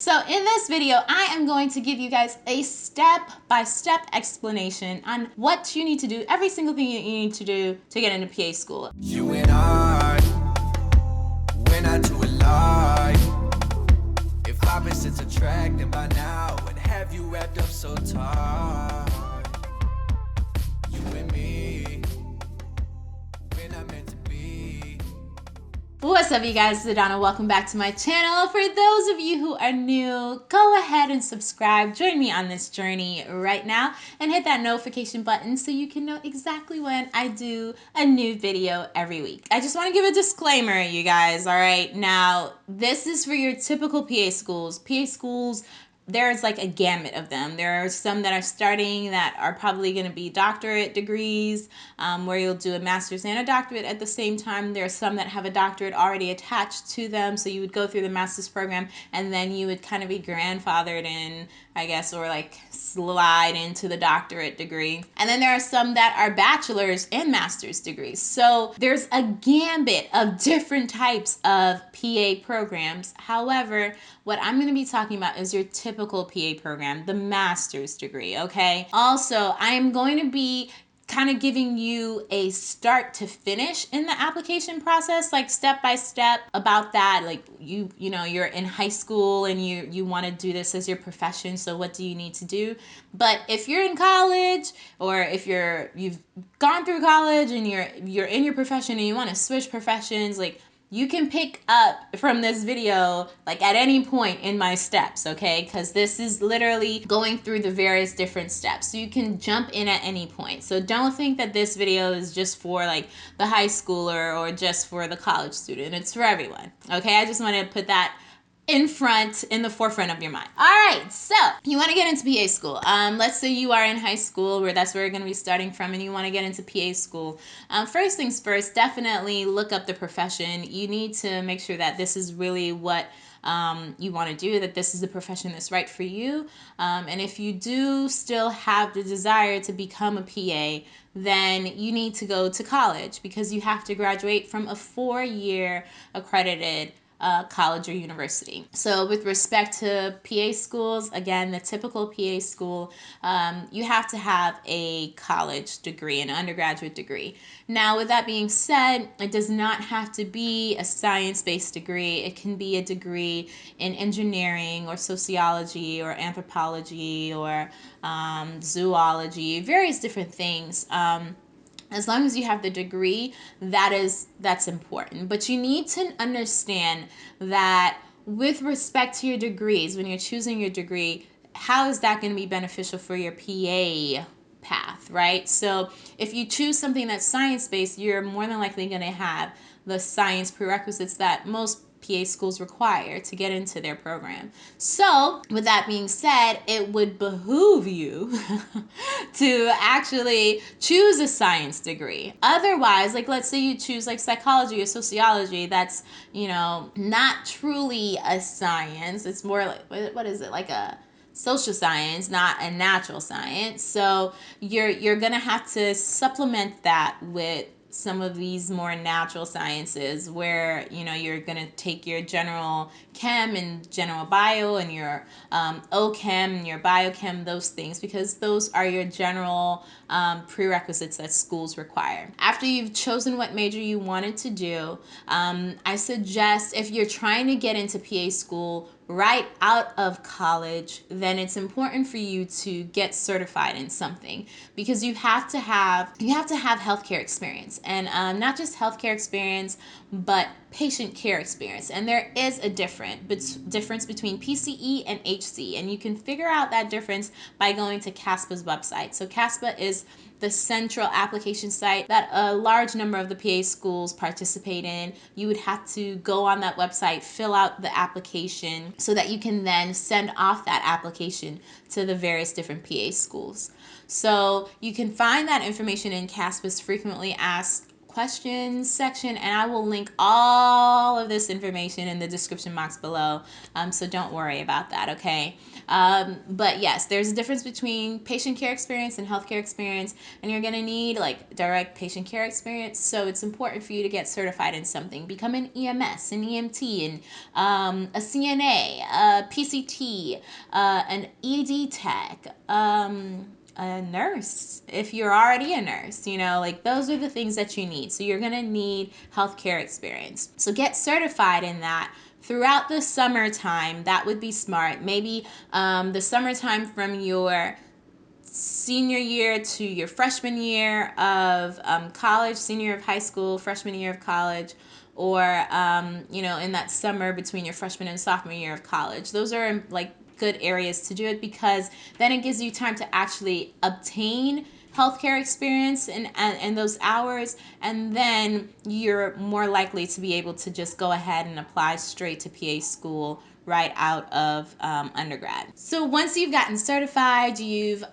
So in this video, I am going to give you guys a step-by-step explanation on what you need to do, every single thing that you need to do to get into PA school. You and I, when I do it live, if opposites attract, then by now would have you wrapped up so tight. You and me, when I meant to be. What's up, you guys? It's Adanna. Welcome back to my channel. For those of you who are new, go ahead and subscribe. Join me on this journey right now and hit that notification button so you can know exactly when I do a new video every week. I just want to give a disclaimer, you guys, all right? Now, this is for your typical PA schools. PA schools, there's like a gamut of them. There are some that are starting that are probably going to be doctorate degrees, where you'll do a master's and a doctorate at the same time. There are some that have a doctorate already attached to them, so you would go through the master's program and then you would kind of be grandfathered in, I guess, or like slide into the doctorate degree. And then there are some that are bachelor's and master's degrees. So there's a gambit of different types of PA programs. However, what I'm going to be talking about is your typical PA program, the master's degree, okay? Also, I'm going to be kind of giving you a start to finish in the application process, like step by step about that. Like you know, you're in high school and you want to do this as your profession. So what do you need to do? But if you're in college, or if you've gone through college and you're in your profession and you want to switch professions, like you can pick up from this video like at any point in my steps, okay? Because this is literally going through the various different steps. So you can jump in at any point. So don't think that this video is just for like the high schooler or just for the college student. It's for everyone, okay? I just want to put that in the forefront of your mind. All right, so you want to get into PA school. Let's say you are in high school, where that's where you're going to be starting from, and you want to get into PA school. First things first, definitely look up the profession. You need to make sure that this is really what you want to do, that this is the profession that's right for you. And if you do still have the desire to become a PA, then you need to go to college, because you have to graduate from a 4-year accredited college or university. So with respect to PA schools, again, the typical PA school, you have to have a college degree, an undergraduate degree. Now, with that being said, it does not have to be a science-based degree. It can be a degree in engineering or sociology or anthropology or zoology, various different things. As long as you have the degree, that's important. But you need to understand that with respect to your degrees, when you're choosing your degree, how is that going to be beneficial for your PA path, right? So if you choose something that's science-based, you're more than likely going to have the science prerequisites that most PA schools require to get into their program. So with that being said, it would behoove you to actually choose a science degree. Otherwise, like let's say you choose like psychology or sociology, that's, you know, not truly a science. It's more like, what is it, like a social science, not a natural science. So you're gonna have to supplement that with some of these more natural sciences, where, you know, you're going to take your general chem and general bio and your OChem and your biochem, those things, because those are your general prerequisites that schools require. After you've chosen what major you wanted to do, I suggest, if you're trying to get into PA school right out of college, then it's important for you to get certified in something, because you have to have healthcare experience, and not just healthcare experience, but patient care experience. And there is a difference between PCE and HC, and you can figure out that difference by going to Caspa's website. So Caspa is the central application site that a large number of the PA schools participate in. You would have to go on that website, fill out the application, so that you can then send off that application to the various different PA schools. So you can find that information in Caspa's frequently asked questions section, and I will link all of this information in the description box below. So don't worry about that, okay? But yes, there's a difference between patient care experience and healthcare experience, and you're gonna need like direct patient care experience. So it's important for you to get certified in something. Become an EMS, an EMT, and a CNA, a PCT, an ED tech. A nurse, if you're already a nurse, like those are the things that you need. So you're gonna need healthcare experience. So get certified in that throughout the summertime. That would be smart. Maybe the summertime from your senior year to your freshman year of college, senior year of high school, freshman year of college, or in that summer between your freshman and sophomore year of college. Those are like good areas to do it, because then it gives you time to actually obtain healthcare experience and those hours, and then you're more likely to be able to just go ahead and apply straight to PA school right out of undergrad. So once you've gotten certified, you've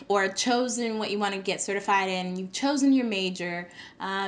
or chosen what you want to get certified in, you've chosen your major,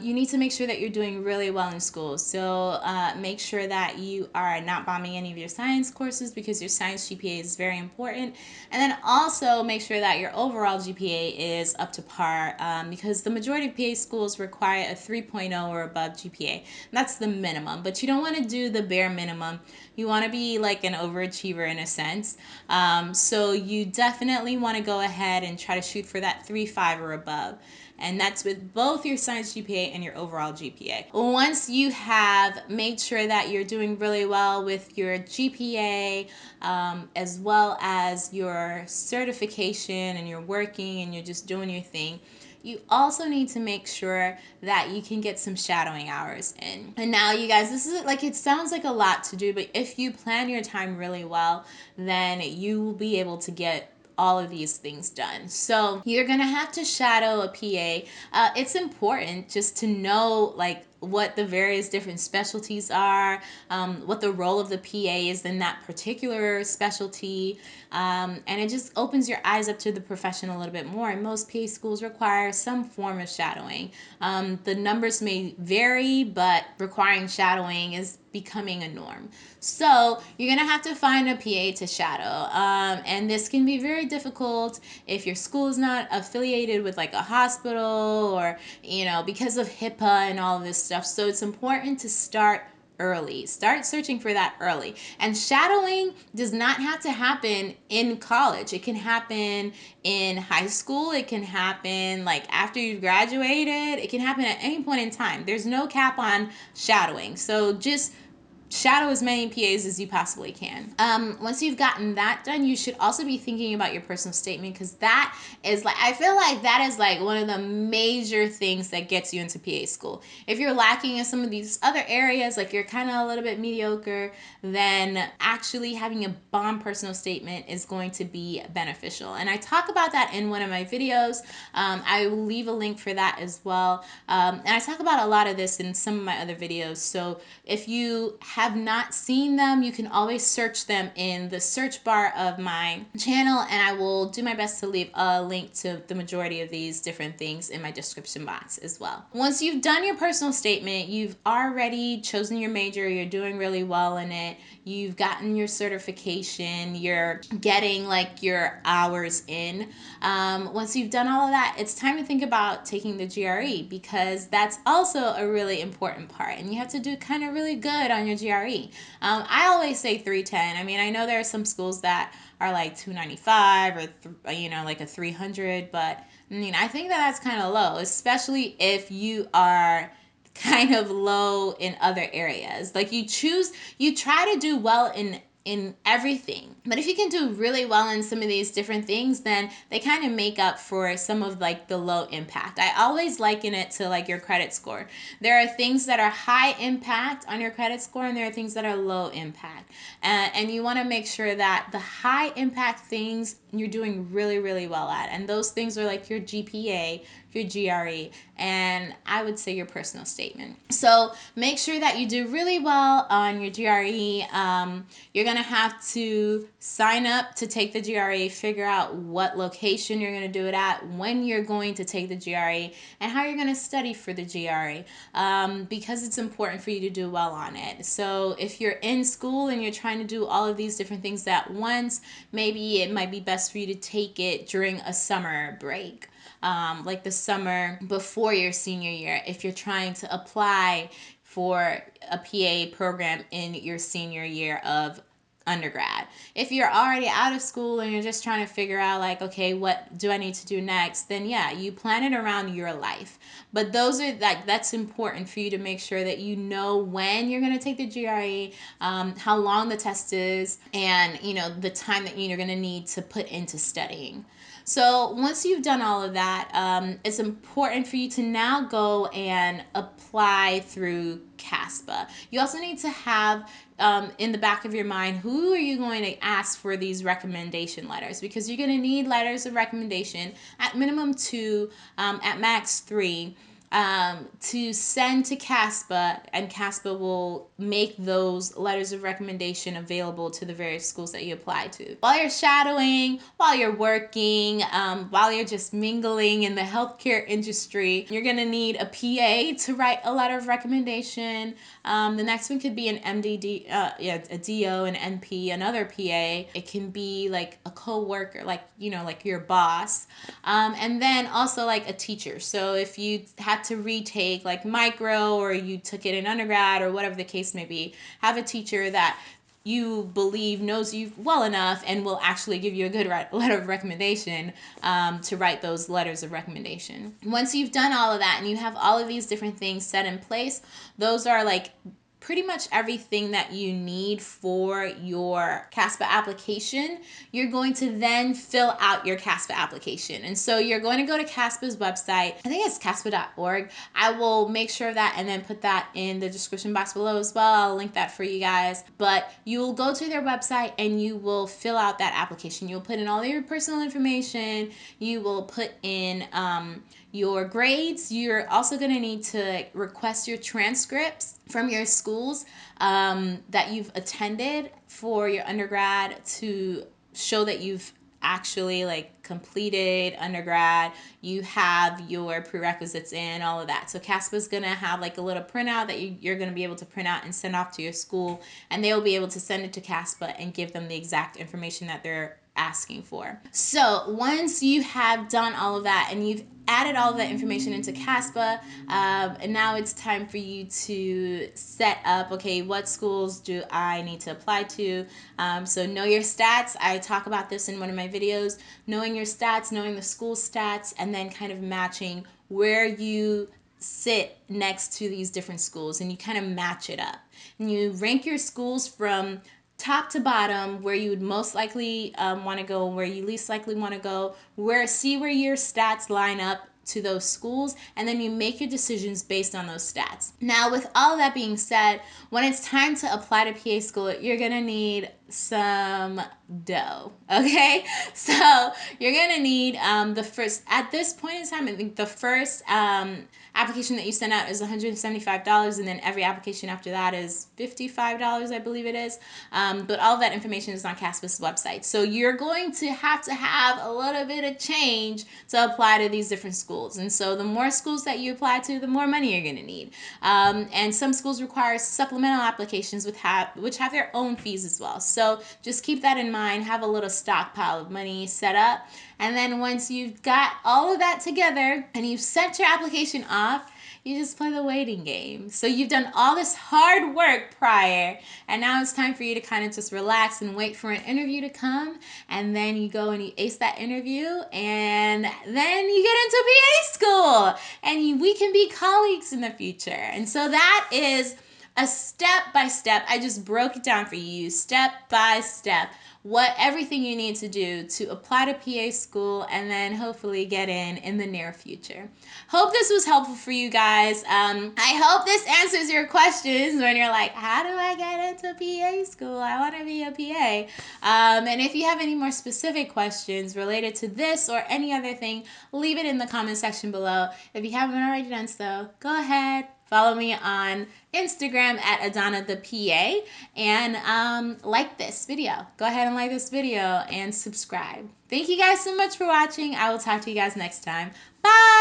you need to make sure that you're doing really well in school. So make sure that you are not bombing any of your science courses, because your science GPA is very important. And then also make sure that your overall GPA is up to par, because the majority of PA schools require a 3.0 or above GPA. That's the minimum, but you don't want to do the bare minimum. You want to be like an overachiever in a sense. So you definitely want to go ahead and try to shoot for that 3.5 or above. And that's with both your science GPA and your overall GPA. Once you have made sure that you're doing really well with your GPA, as well as your certification, and you're working and you're just doing your thing, you also need to make sure that you can get some shadowing hours in. And now, you guys, this is like, it sounds like a lot to do, but if you plan your time really well, then you will be able to get all of these things done. So you're gonna have to shadow a PA. It's important just to know like what the various different specialties are, what the role of the PA is in that particular specialty, and it just opens your eyes up to the profession a little bit more. And most PA schools require some form of shadowing. The numbers may vary, but requiring shadowing is becoming a norm. So you're gonna have to find a PA to shadow, and this can be very difficult if your school is not affiliated with like a hospital, or because of HIPAA and all of this stuff. So it's important to start early. Start searching for that early. And shadowing does not have to happen in college. It can happen in high school. It can happen like after you've graduated. It can happen at any point in time. There's no cap on shadowing. So just shadow as many PAs as you possibly can. Once you've gotten that done, you should also be thinking about your personal statement, because that is like, I feel like that is like one of the major things that gets you into PA school. If you're lacking in some of these other areas, like you're kind of a little bit mediocre, then actually having a bomb personal statement is going to be beneficial. And I talk about that in one of my videos. I will leave a link for that as well. And I talk about a lot of this in some of my other videos. So if you have not seen them, you can always search them in the search bar of my channel, and I will do my best to leave a link to the majority of these different things in my description box as well. Once you've done your personal statement, you've already chosen your major, you're doing really well in it, you've gotten your certification, you're getting like your hours in. Once you've done all of that, it's time to think about taking the GRE, because that's also a really important part, and you have to do kind of really good on your GRE. I always say 310. I mean, I know there are some schools that are like 295 or like a 300, but I mean, I think that that's kind of low, especially if you are kind of low in other areas. Like you try to do well in everything. But if you can do really well in some of these different things, then they kind of make up for some of like the low impact. I always liken it to like your credit score. There are things that are high impact on your credit score, and there are things that are low impact. And you want to make sure that the high impact things you're doing really, really well at. And those things are like your GPA, your GRE, and I would say your personal statement. So make sure that you do really well on your GRE. You're going to have to sign up to take the GRE, figure out what location you're going to do it at, when you're going to take the GRE, and how you're going to study for the GRE, because it's important for you to do well on it. So if you're in school and you're trying to do all of these different things at once, maybe it might be best for you to take it during a summer break. Like the summer before your senior year, if you're trying to apply for a PA program in your senior year of undergrad. If you're already out of school and you're just trying to figure out like, okay, what do I need to do next? Then yeah, you plan it around your life. But those are that's important for you to make sure that you know when you're going to take the GRE, how long the test is, and the time that you're going to need to put into studying. So once you've done all of that, it's important for you to now go and apply through Casca. You also need to have in the back of your mind, who are you going to ask for these recommendation letters? Because you're going to need letters of recommendation, at minimum 2, at max 3. To send to Casca, and Casca will make those letters of recommendation available to the various schools that you apply to. While you're shadowing, while you're working, while you're just mingling in the healthcare industry, you're going to need a PA to write a letter of recommendation. The next one could be an MDD, a DO, an NP, another PA. It can be like a co-worker, like your boss, and then also like a teacher. So if you had to retake like micro, or you took it in undergrad, or whatever the case may be, have a teacher that you believe knows you well enough and will actually give you a good letter of recommendation, to write those letters of recommendation. Once you've done all of that and you have all of these different things set in place, those are like pretty much everything that you need for your Casca application. You're going to then fill out your Casca application. And so you're going to go to Casca's website. I think it's casca.org. I will make sure of that and then put that in the description box below as well. I'll link that for you guys. But you will go to their website and you will fill out that application. You'll put in all your personal information. You will put in your grades. You're also going to need to request your transcripts from your schools that you've attended for your undergrad, to show that you've actually like completed undergrad, you have your prerequisites in, all of that. So Casca's gonna have like a little printout that you're gonna be able to print out and send off to your school, and they'll be able to send it to Casca and give them the exact information that they're asking for. So once you have done all of that and you've added all of that information into Casca, and now it's time for you to set up, okay, what schools do I need to apply to? So know your stats. I talk about this in one of my videos. Knowing your stats, knowing the school stats, and then kind of matching where you sit next to these different schools, and you kind of match it up. And you rank your schools from top to bottom, where you would most likely want to go, where you least likely want to go, see where your stats line up to those schools, and then you make your decisions based on those stats. Now, with all of that being said, when it's time to apply to PA school, you're gonna need some dough, okay? So you're gonna need at this point in time, I think the first application that you send out is $175, and then every application after that is $55, I believe it is. But all of that information is on Casca's website. So you're going to have a little bit of change to apply to these different schools. And so the more schools that you apply to, the more money you're going to need. And some schools require supplemental applications which have their own fees as well. So just keep that in mind. Have a little stockpile of money set up. And then once you've got all of that together and you've sent your application off, you just play the waiting game. So you've done all this hard work prior, and now it's time for you to kind of just relax and wait for an interview to come. And then you go and you ace that interview, and then you get into PA school, and we can be colleagues in the future. And so that is a step by step. I just broke it down for you, step by step, what everything you need to do to apply to PA school and then hopefully get in the near future. Hope this was helpful for you guys. I hope this answers your questions when you're like, how do I get into PA school? I want to be a PA. And if you have any more specific questions related to this or any other thing, leave it in the comment section below. If you haven't already done so, go ahead, follow me on Instagram at Adanna the PA, and like this video. Go ahead and like this video and subscribe. Thank you guys so much for watching. I will talk to you guys next time. Bye!